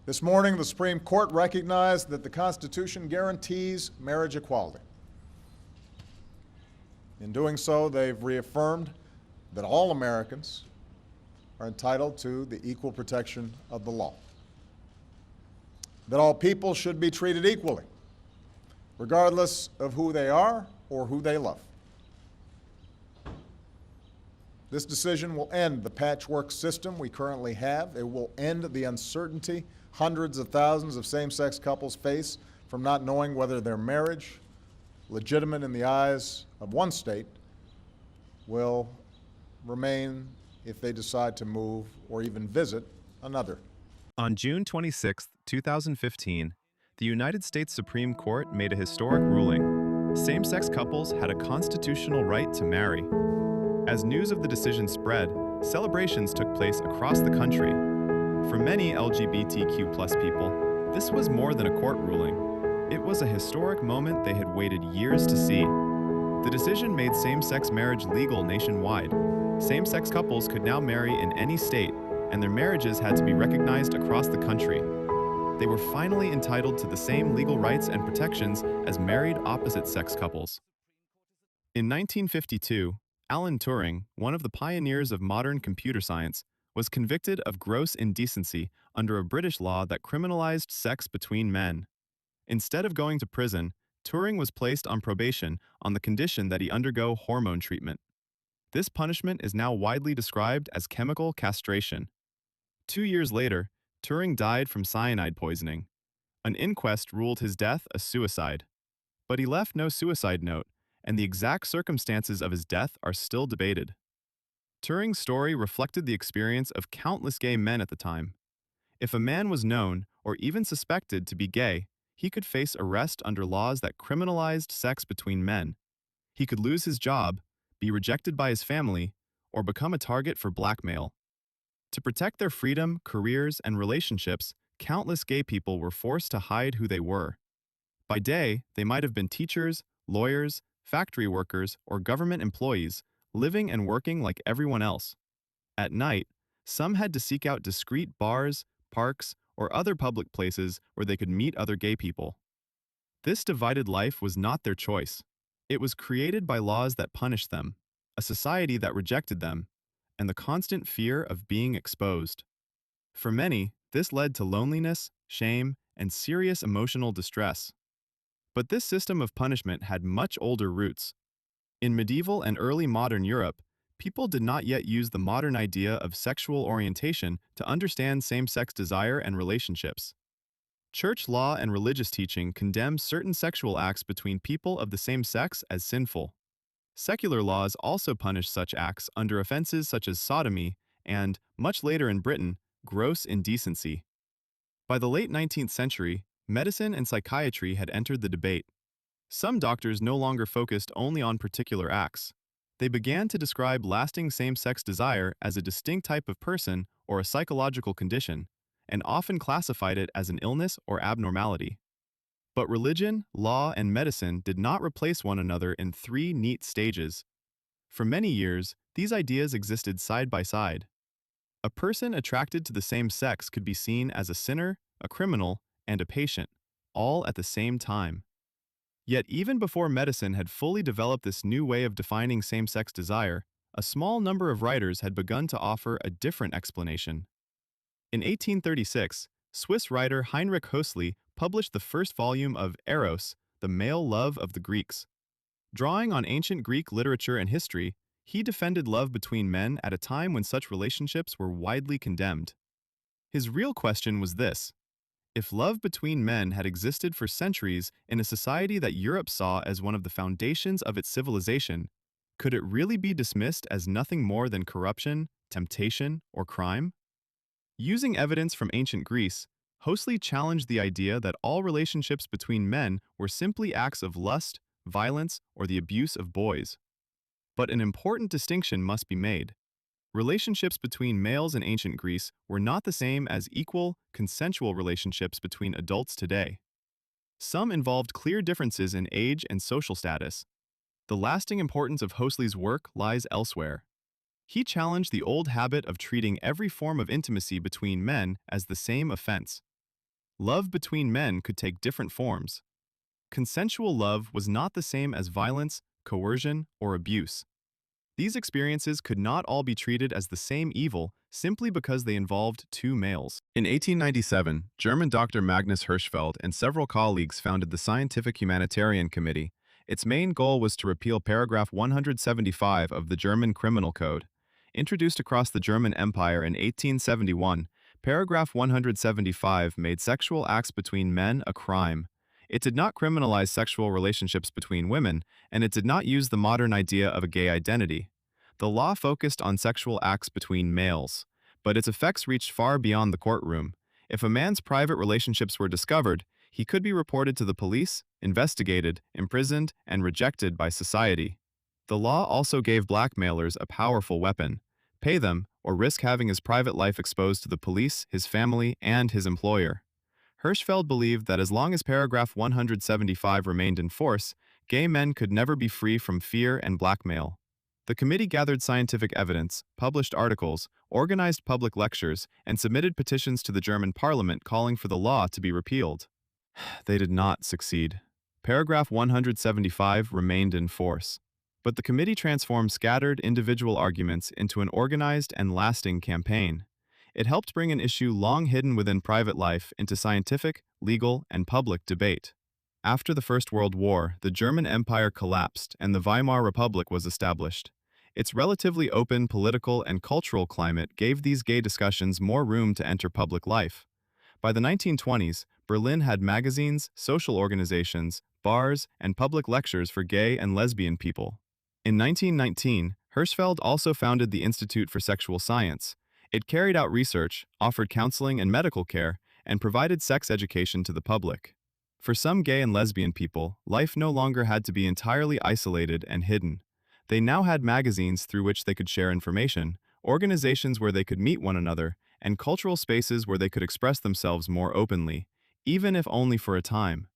This morning, the Supreme Court recognized that the Constitution guarantees marriage equality. In doing so, they've reaffirmed that all Americans are entitled to the equal protection of the law, that all people should be treated equally, regardless of who they are or who they love. This decision will end the patchwork system we currently have. It will end the uncertainty hundreds of thousands of same-sex couples face from not knowing whether their marriage, legitimate in the eyes of one state, will remain if they decide to move or even visit another. On June 26, 2015, the United States Supreme Court made a historic ruling. Same-sex couples had a constitutional right to marry. As news of the decision spread, celebrations took place across the country. For many LGBTQ+ people, this was more than a court ruling. It was a historic moment they had waited years to see. The decision made same-sex marriage legal nationwide. Same-sex couples could now marry in any state, and their marriages had to be recognized across the country. They were finally entitled to the same legal rights and protections as married opposite-sex couples. In 1952, Alan Turing, one of the pioneers of modern computer science, was convicted of gross indecency under a British law that criminalized sex between men. Instead of going to prison, Turing was placed on probation on the condition that he undergo hormone treatment. This punishment is now widely described as chemical castration. 2 years later, Turing died from cyanide poisoning. An inquest ruled his death a suicide. But he left no suicide note, and the exact circumstances of his death are still debated. Turing's story reflected the experience of countless gay men at the time. If a man was known, or even suspected, to be gay, he could face arrest under laws that criminalized sex between men. He could lose his job, be rejected by his family, or become a target for blackmail. To protect their freedom, careers, and relationships, countless gay people were forced to hide who they were. By day, they might have been teachers, lawyers, factory workers, or government employees, living and working like everyone else. At night, some had to seek out discreet bars, parks, or other public places where they could meet other gay people. This divided life was not their choice. It was created by laws that punished them, a society that rejected them, and the constant fear of being exposed. For many, this led to loneliness, shame, and serious emotional distress. But this system of punishment had much older roots. In medieval and early modern Europe, people did not yet use the modern idea of sexual orientation to understand same-sex desire and relationships. Church law and religious teaching condemned certain sexual acts between people of the same sex as sinful. Secular laws also punished such acts under offenses such as sodomy and, much later in Britain, gross indecency. By the late 19th century, medicine and psychiatry had entered the debate. Some doctors no longer focused only on particular acts. They began to describe lasting same-sex desire as a distinct type of person or a psychological condition, and often classified it as an illness or abnormality. But religion, law, and medicine did not replace one another in 3 neat stages. For many years, these ideas existed side by side. A person attracted to the same sex could be seen as a sinner, a criminal, and a patient, all at the same time. Yet even before medicine had fully developed this new way of defining same-sex desire, a small number of writers had begun to offer a different explanation. In 1836, Swiss writer Heinrich Hössli published the first volume of Eros, the Male Love of the Greeks. Drawing on ancient Greek literature and history, he defended love between men at a time when such relationships were widely condemned. His real question was this: if love between men had existed for centuries in a society that Europe saw as one of the foundations of its civilization, could it really be dismissed as nothing more than corruption, temptation, or crime? Using evidence from ancient Greece, Hössli challenged the idea that all relationships between men were simply acts of lust, violence, or the abuse of boys. But an important distinction must be made. Relationships between males in ancient Greece were not the same as equal, consensual relationships between adults today. Some involved clear differences in age and social status. The lasting importance of Hössli's work lies elsewhere. He challenged the old habit of treating every form of intimacy between men as the same offense. Love between men could take different forms. Consensual love was not the same as violence, coercion, or abuse. These experiences could not all be treated as the same evil simply because they involved two males. In 1897, German Dr. Magnus Hirschfeld and several colleagues founded the Scientific Humanitarian Committee. Its main goal was to repeal paragraph 175 of the German Criminal Code. Introduced across the German Empire in 1871, paragraph 175 made sexual acts between men a crime. It did not criminalize sexual relationships between women, and it did not use the modern idea of a gay identity. The law focused on sexual acts between males, but its effects reached far beyond the courtroom. If a man's private relationships were discovered, he could be reported to the police, investigated, imprisoned, and rejected by society. The law also gave blackmailers a powerful weapon: pay them or risk having his private life exposed to the police, his family, and his employer. Hirschfeld believed that as long as paragraph 175 remained in force, gay men could never be free from fear and blackmail. The committee gathered scientific evidence, published articles, organized public lectures, and submitted petitions to the German parliament calling for the law to be repealed. They did not succeed. Paragraph 175 remained in force. But the committee transformed scattered individual arguments into an organized and lasting campaign. It helped bring an issue long hidden within private life into scientific, legal, and public debate. After the First World War, the German Empire collapsed and the Weimar Republic was established. Its relatively open political and cultural climate gave these gay discussions more room to enter public life. By the 1920s, Berlin had magazines, social organizations, bars, and public lectures for gay and lesbian people. In 1919, Hirschfeld also founded the Institute for Sexual Science. It carried out research, offered counseling and medical care, and provided sex education to the public. For some gay and lesbian people, life no longer had to be entirely isolated and hidden. They now had magazines through which they could share information, organizations where they could meet one another, and cultural spaces where they could express themselves more openly, even if only for a time.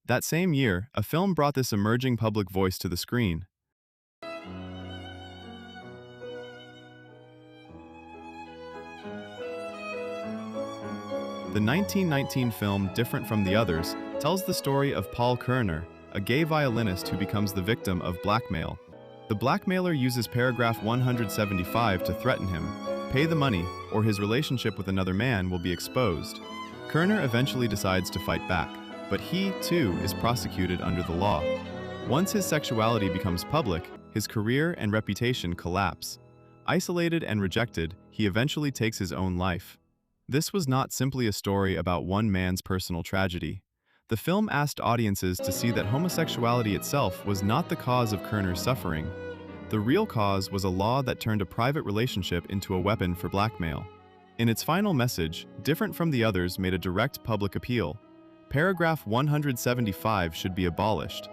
That same year, a film brought this emerging public voice to the screen. The 1919 film Different from the Others tells the story of Paul Kerner, a gay violinist who becomes the victim of blackmail. The blackmailer uses paragraph 175 to threaten him: pay the money, or his relationship with another man will be exposed. Kerner eventually decides to fight back, but he, too, is prosecuted under the law. Once his sexuality becomes public, his career and reputation collapse. Isolated and rejected, he eventually takes his own life. This was not simply a story about one man's personal tragedy. The film asked audiences to see that homosexuality itself was not the cause of Kerner's suffering. The real cause was a law that turned a private relationship into a weapon for blackmail. In its final message, Different from the Others made a direct public appeal. Paragraph 175 should be abolished.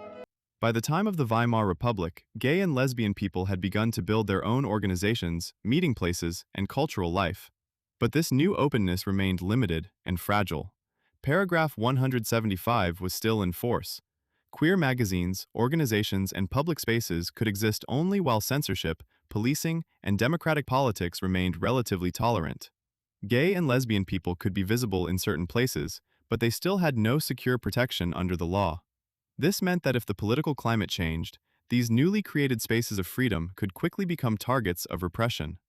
By the time of the Weimar Republic, gay and lesbian people had begun to build their own organizations, meeting places, and cultural life. But this new openness remained limited and fragile. Paragraph 175 was still in force. Queer magazines, organizations, and public spaces could exist only while censorship, policing, and democratic politics remained relatively tolerant. Gay and lesbian people could be visible in certain places, but they still had no secure protection under the law. This meant that if the political climate changed, these newly created spaces of freedom could quickly become targets of repression.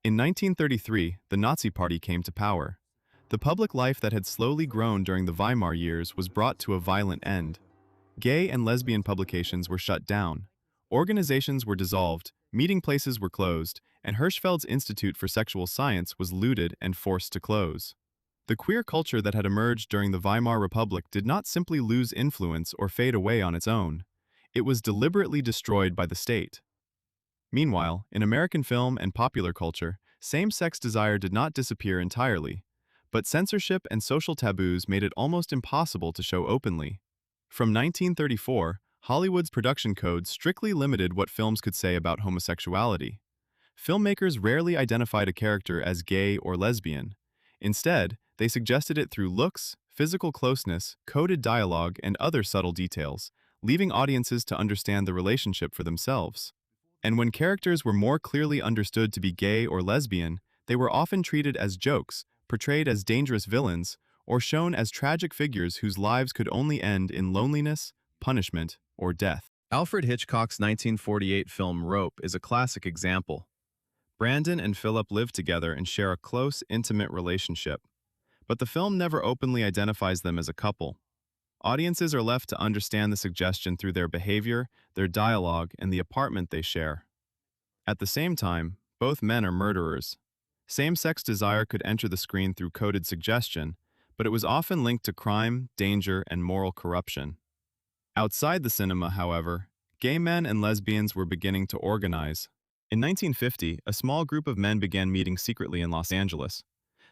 In 1933, the Nazi Party came to power. The public life that had slowly grown during the Weimar years was brought to a violent end. Gay and lesbian publications were shut down. Organizations were dissolved, meeting places were closed, and Hirschfeld's Institute for Sexual Science was looted and forced to close. The queer culture that had emerged during the Weimar Republic did not simply lose influence or fade away on its own. It was deliberately destroyed by the state. Meanwhile, in American film and popular culture, same-sex desire did not disappear entirely, but censorship and social taboos made it almost impossible to show openly. From 1934, Hollywood's production code strictly limited what films could say about homosexuality. Filmmakers rarely identified a character as gay or lesbian. Instead, they suggested it through looks, physical closeness, coded dialogue, and other subtle details, leaving audiences to understand the relationship for themselves. And when characters were more clearly understood to be gay or lesbian, they were often treated as jokes, portrayed as dangerous villains, or shown as tragic figures whose lives could only end in loneliness, punishment, or death. Alfred Hitchcock's 1948 film Rope is a classic example. Brandon and Philip live together and share a close, intimate relationship, but the film never openly identifies them as a couple. Audiences are left to understand the suggestion through their behavior, their dialogue, and the apartment they share. At the same time, both men are murderers. Same-sex desire could enter the screen through coded suggestion, but it was often linked to crime, danger, and moral corruption. Outside the cinema, however, gay men and lesbians were beginning to organize. In 1950, a small group of men began meeting secretly in Los Angeles.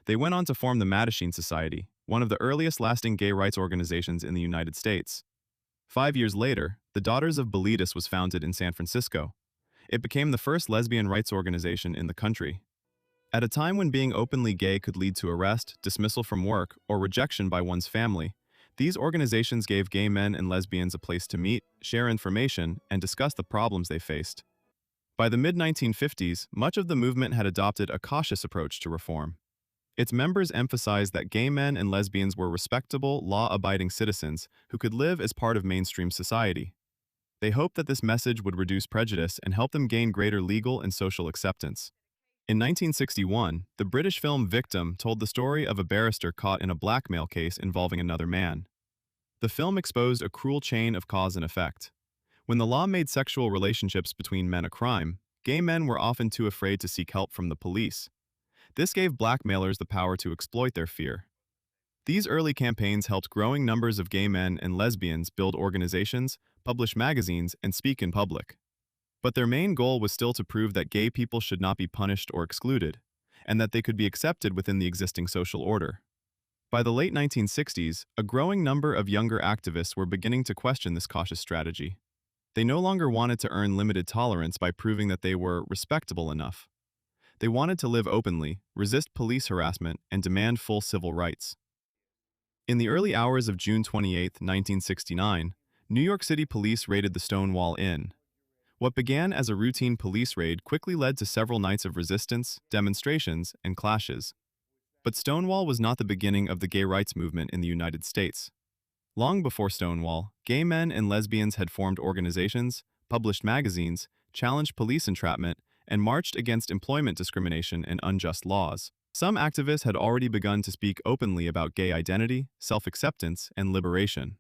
They went on to form the Mattachine Society, one of the earliest lasting gay rights organizations in the United States. 5 years later, the Daughters of Bilitis was founded in San Francisco. It became the first lesbian rights organization in the country. At a time when being openly gay could lead to arrest, dismissal from work, or rejection by one's family, these organizations gave gay men and lesbians a place to meet, share information, and discuss the problems they faced. By the mid-1950s, much of the movement had adopted a cautious approach to reform. Its members emphasized that gay men and lesbians were respectable, law-abiding citizens who could live as part of mainstream society. They hoped that this message would reduce prejudice and help them gain greater legal and social acceptance. In 1961, the British film Victim told the story of a barrister caught in a blackmail case involving another man. The film exposed a cruel chain of cause and effect. When the law made sexual relationships between men a crime, gay men were often too afraid to seek help from the police. This gave blackmailers the power to exploit their fear. These early campaigns helped growing numbers of gay men and lesbians build organizations, publish magazines, and speak in public. But their main goal was still to prove that gay people should not be punished or excluded, and that they could be accepted within the existing social order. By the late 1960s, a growing number of younger activists were beginning to question this cautious strategy. They no longer wanted to earn limited tolerance by proving that they were respectable enough. They wanted to live openly, resist police harassment, and demand full civil rights. In the early hours of June 28, 1969, New York City police raided the Stonewall Inn. What began as a routine police raid quickly led to several nights of resistance, demonstrations, and clashes. But Stonewall was not the beginning of the gay rights movement in the United States. Long before Stonewall, gay men and lesbians had formed organizations, published magazines, challenged police entrapment, and marched against employment discrimination and unjust laws. Some activists had already begun to speak openly about gay identity, self-acceptance, and liberation.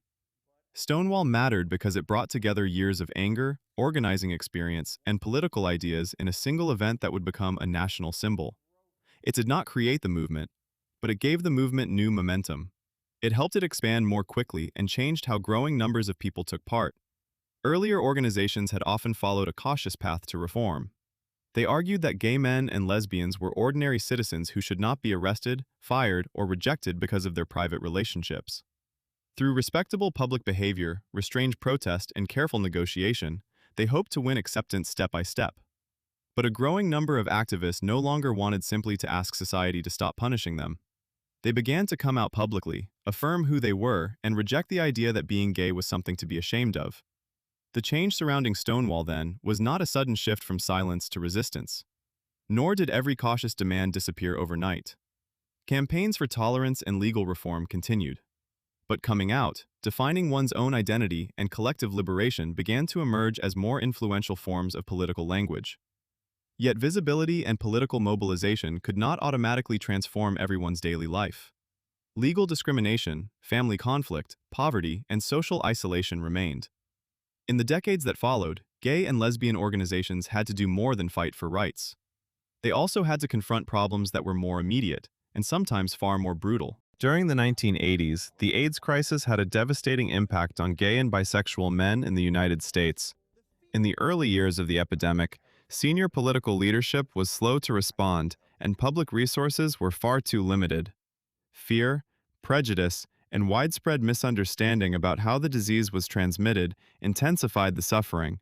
Stonewall mattered because it brought together years of anger, organizing experience, and political ideas in a single event that would become a national symbol. It did not create the movement, but it gave the movement new momentum. It helped it expand more quickly and changed how growing numbers of people took part. Earlier organizations had often followed a cautious path to reform. They argued that gay men and lesbians were ordinary citizens who should not be arrested, fired, or rejected because of their private relationships. Through respectable public behavior, restrained protest, and careful negotiation, they hoped to win acceptance step by step. But a growing number of activists no longer wanted simply to ask society to stop punishing them. They began to come out publicly, affirm who they were, and reject the idea that being gay was something to be ashamed of. The change surrounding Stonewall, then, was not a sudden shift from silence to resistance. Nor did every cautious demand disappear overnight. Campaigns for tolerance and legal reform continued. But coming out, defining one's own identity, and collective liberation began to emerge as more influential forms of political language. Yet visibility and political mobilization could not automatically transform everyone's daily life. Legal discrimination, family conflict, poverty, and social isolation remained. In the decades that followed, gay and lesbian organizations had to do more than fight for rights. They also had to confront problems that were more immediate, and sometimes far more brutal. During the 1980s, the AIDS crisis had a devastating impact on gay and bisexual men in the United States. In the early years of the epidemic, senior political leadership was slow to respond, and public resources were far too limited. Fear, prejudice, and widespread misunderstanding about how the disease was transmitted intensified the suffering.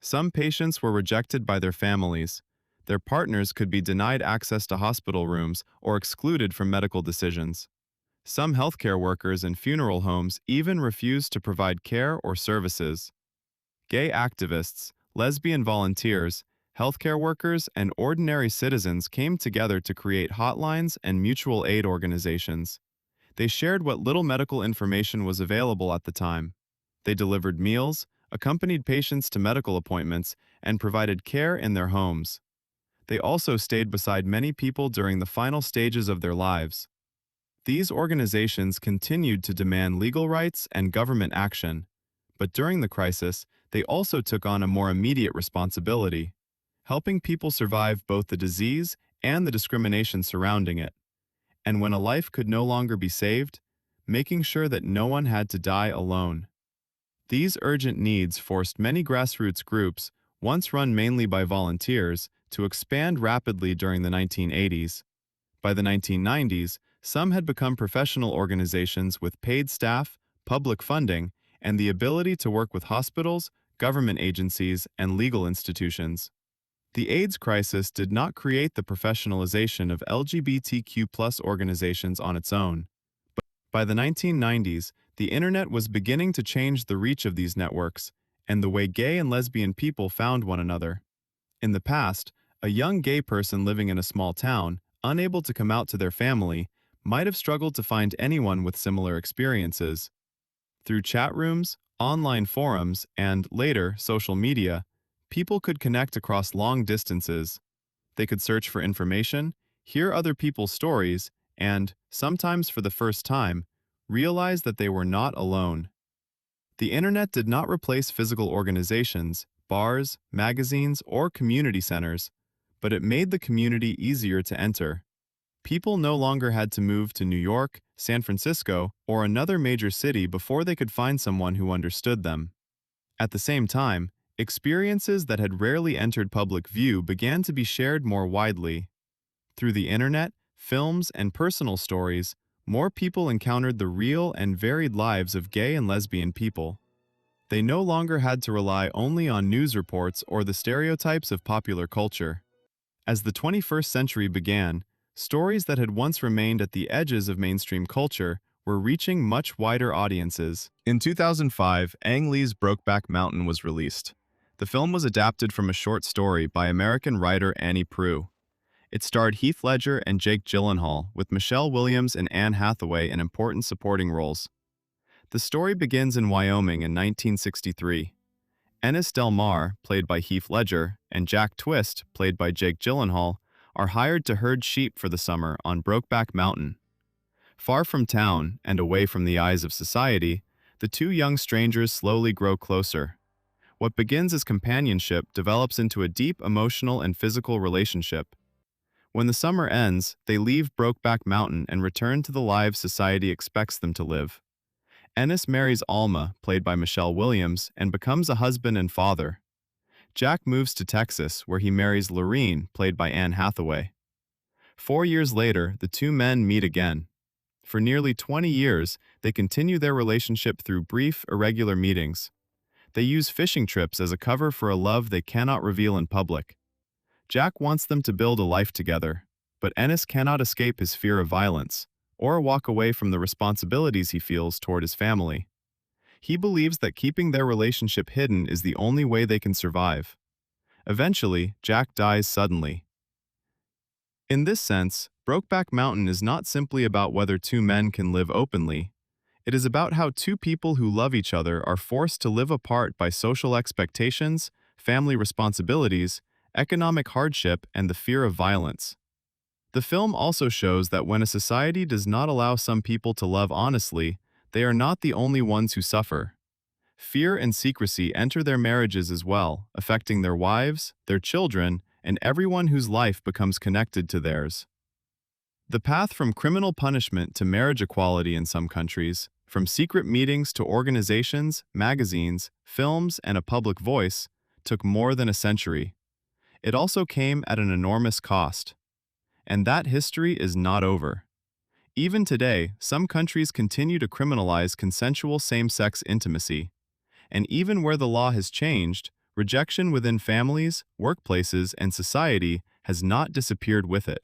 Some patients were rejected by their families. Their partners could be denied access to hospital rooms or excluded from medical decisions. Some healthcare workers and funeral homes even refused to provide care or services. Gay activists, lesbian volunteers, healthcare workers, and ordinary citizens came together to create hotlines and mutual aid organizations. They shared what little medical information was available at the time. They delivered meals, accompanied patients to medical appointments, and provided care in their homes. They also stayed beside many people during the final stages of their lives. These organizations continued to demand legal rights and government action, but during the crisis, they also took on a more immediate responsibility, helping people survive both the disease and the discrimination surrounding it. And when a life could no longer be saved, making sure that no one had to die alone. These urgent needs forced many grassroots groups, once run mainly by volunteers, to expand rapidly during the 1980s. By the 1990s, some had become professional organizations with paid staff, public funding, and the ability to work with hospitals, government agencies, and legal institutions. The AIDS crisis did not create the professionalization of LGBTQ+ organizations on its own. But by the 1990s, the internet was beginning to change the reach of these networks and the way gay and lesbian people found one another. In the past, a young gay person living in a small town, unable to come out to their family, might have struggled to find anyone with similar experiences. Through chat rooms, online forums, and, later, social media, people could connect across long distances. They could search for information, hear other people's stories, and, sometimes for the first time, realize that they were not alone. The internet did not replace physical organizations, bars, magazines, or community centers, but it made the community easier to enter. People no longer had to move to New York, San Francisco, or another major city before they could find someone who understood them. At the same time, experiences that had rarely entered public view began to be shared more widely. Through the internet, films, and personal stories, more people encountered the real and varied lives of gay and lesbian people. They no longer had to rely only on news reports or the stereotypes of popular culture. As the 21st century began, stories that had once remained at the edges of mainstream culture were reaching much wider audiences. In 2005, Ang Lee's Brokeback Mountain was released. The film was adapted from a short story by American writer Annie Proulx. It starred Heath Ledger and Jake Gyllenhaal, with Michelle Williams and Anne Hathaway in important supporting roles. The story begins in Wyoming in 1963. Ennis Del Mar, played by Heath Ledger, and Jack Twist, played by Jake Gyllenhaal, are hired to herd sheep for the summer on Brokeback Mountain. Far from town and away from the eyes of society, the two young strangers slowly grow closer. What begins as companionship develops into a deep emotional and physical relationship. When the summer ends, they leave Brokeback Mountain and return to the lives society expects them to live. Ennis marries Alma, played by Michelle Williams, and becomes a husband and father. Jack moves to Texas, where he marries Lorene, played by Anne Hathaway. 4 years later, the two men meet again. For nearly 20 years, they continue their relationship through brief, irregular meetings. They use fishing trips as a cover for a love they cannot reveal in public. Jack wants them to build a life together, but Ennis cannot escape his fear of violence, or walk away from the responsibilities he feels toward his family. He believes that keeping their relationship hidden is the only way they can survive. Eventually, Jack dies suddenly. In this sense, Brokeback Mountain is not simply about whether two men can live openly. It is about how two people who love each other are forced to live apart by social expectations, family responsibilities, economic hardship, and the fear of violence. The film also shows that when a society does not allow some people to love honestly, they are not the only ones who suffer. Fear and secrecy enter their marriages as well, affecting their wives, their children, and everyone whose life becomes connected to theirs. The path from criminal punishment to marriage equality in some countries, from secret meetings to organizations, magazines, films, and a public voice, took more than a century. It also came at an enormous cost. And that history is not over. Even today, some countries continue to criminalize consensual same-sex intimacy. And even where the law has changed, rejection within families, workplaces, and society has not disappeared with it.